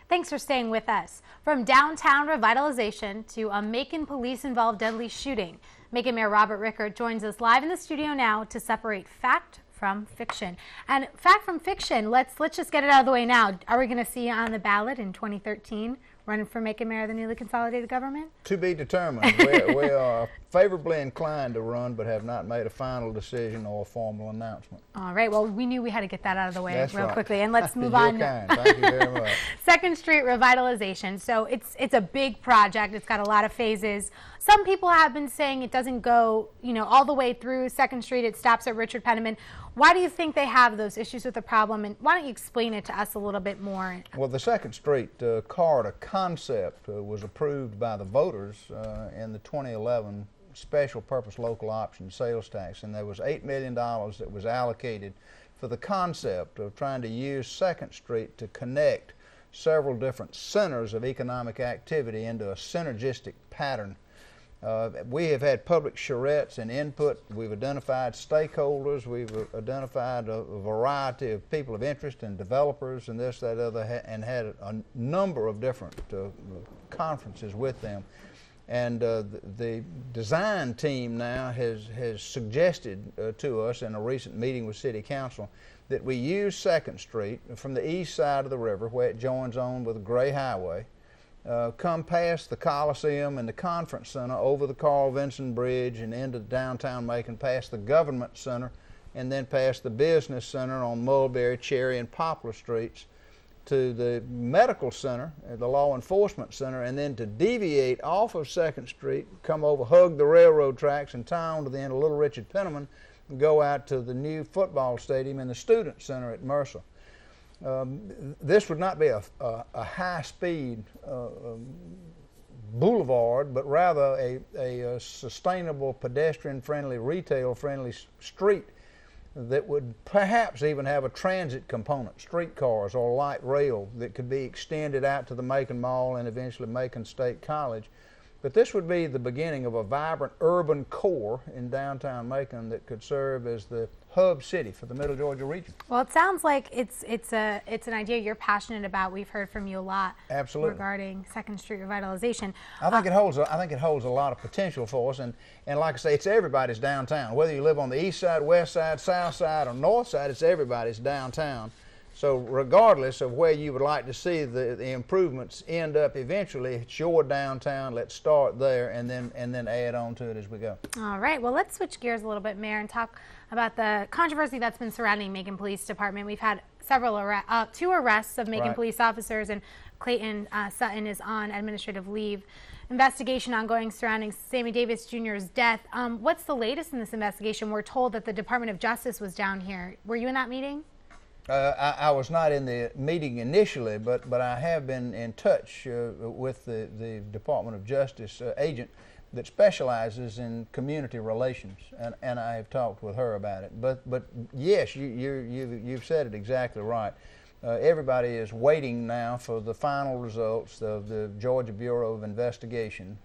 Thanks for staying with us. From downtown revitalization to a Macon police-involved deadly shooting, Macon Mayor Robert Reichert joins us live in the studio now to separate fact from fiction. And fact from fiction, let's just get it out of the way now. Are we going to see you on the ballot in 2013 running for Macon Mayor of the newly consolidated government? To be determined. We are favorably inclined to run, but have not made a final decision or a formal announcement. All right. Well, we knew we had to get that out of the way That's real right. quickly, and let's move on. Kind. Thank you very much. 2nd Street revitalization. So it's a big project. It's got a lot of phases. Some people have been saying it doesn't go, all the way through 2nd Street. It stops at Richard Penniman. Why do you think they have those issues with the problem, and why don't you explain it to us a little bit more? Well, the 2nd Street corridor concept was approved by the voters in the 2011 special purpose local option sales tax, and there was $8 million that was allocated for the concept of trying to use 2nd Street to connect several different centers of economic activity into a synergistic pattern. We have had public charrettes and input. We've identified stakeholders. We've identified a variety of people of interest and developers and this, that, other, and had a number of different conferences with them. And the design team now has suggested to us in a recent meeting with City Council that we use 2nd Street from the east side of the river where it joins on with the Gray Highway, come past the Coliseum and the Conference Center, over the Carl Vinson Bridge and into downtown Macon, past the Government Center, and then past the Business Center on Mulberry, Cherry, and Poplar Streets to the Medical Center, the Law Enforcement Center, and then to deviate off of 2nd Street, come over, hug the railroad tracks, and tie on to the end of Little Richard Penniman, and go out to the new football stadium and the Student Center at Mercer. This would not be a high-speed boulevard, but rather a sustainable, pedestrian-friendly, retail-friendly street that would perhaps even have a transit component, streetcars or light rail that could be extended out to the Macon Mall and eventually Macon State College. But this would be the beginning of a vibrant urban core in downtown Macon that could serve as the hub city for the Middle Georgia region. Well, it sounds like it's an idea you're passionate about. We've heard from you a lot. Absolutely. Regarding 2nd Street revitalization. I think it holds a lot of potential for us, and like I say, it's everybody's downtown. Whether you live on the east side, west side, south side, or north side, it's everybody's downtown. So regardless of where you would like to see the improvements end up eventually, it's your downtown. Let's start there and then add on to it as we go. All right. Well, let's switch gears a little bit, Mayor, and talk about the controversy that's been surrounding Macon Police Department. We've had two arrests of Macon police officers, and Clayton Sutton is on administrative leave. Investigation ongoing surrounding Sammy Davis Jr.'s death. What's the latest in this investigation? We're told that the Department of Justice was down here. Were you in that meeting? I was not in the meeting initially, but I have been in touch with the Department of Justice agent that specializes in community relations, and I have talked with her about it. But yes, you've said it exactly right. Everybody is waiting now for the final results of the Georgia Bureau of Investigation,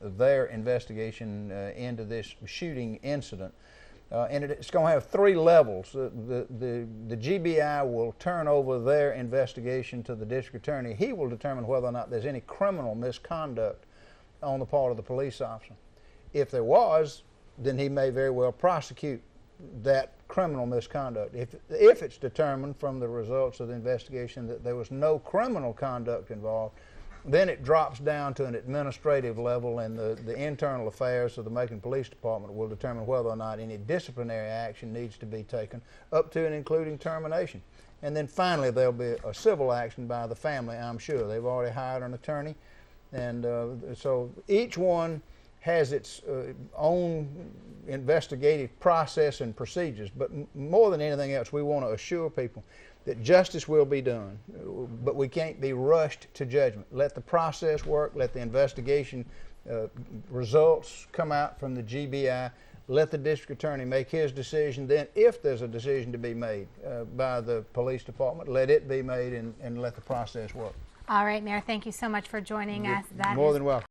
their investigation into this shooting incident. And it's going to have 3 levels. The GBI will turn over their investigation to the district attorney. He will determine whether or not there's any criminal misconduct on the part of the police officer. If there was, then he may very well prosecute that criminal misconduct. If it's determined from the results of the investigation that there was no criminal conduct involved, then it drops down to an administrative level, and the internal affairs of the Macon Police Department will determine whether or not any disciplinary action needs to be taken, up to and including termination. And then finally there'll be a civil action by the family, I'm sure. They've already hired an attorney, and so each one has its own investigative process and procedures. But more than anything else, we want to assure people that justice will be done, but we can't be rushed to judgment. Let the process work, let the investigation results come out from the GBI, let the district attorney make his decision. Then if there's a decision to be made by the police department, let it be made, and let the process work. All right, Mayor, thank you so much for joining us. More than welcome.